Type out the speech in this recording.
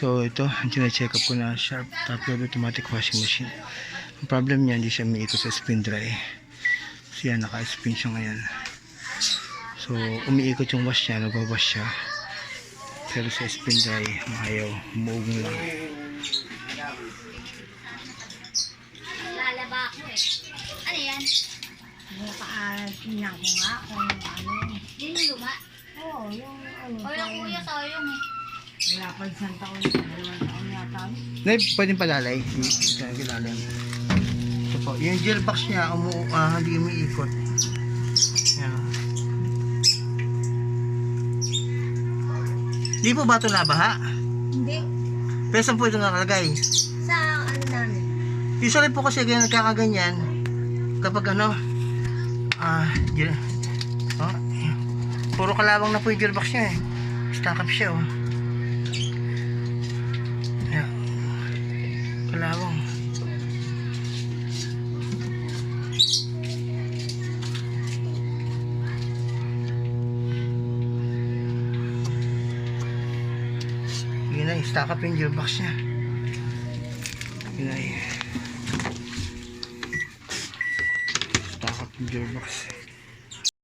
So ito, ang check up ko na Sharp top load automatic washing machine. Ang problem niya, hindi siya umiikot sa spin dry. So yan, naka-spin siya ngayon. So umiikot yung wash niya, nagwawash siya. Pero sa spin dry, ayaw, umuugong lang. Lalaba ako eh. Ano yan? Tingnan ko nga kung ano. Yun yung luma? Oo, yung ano. O yung kuya sayang eh. Wala pa isang taon, 2 taon yata. Nay, pwedeng palalay. Ilalim. Ito po, yung gel box niya, hindi umiikot. Yan. Hindi po ba ito nabaha? Hindi. Pero saan po ito nakalagay? Sa ano namin. Usually po kasi ganyan nagkakaganyan kapag ano gel, puro kalawang na po yung gearbox niya eh. Stack up siya oh. Ayan. Kalawang. Yun na, stack up yung gearbox niya. Yun na, stack up yung gearbox.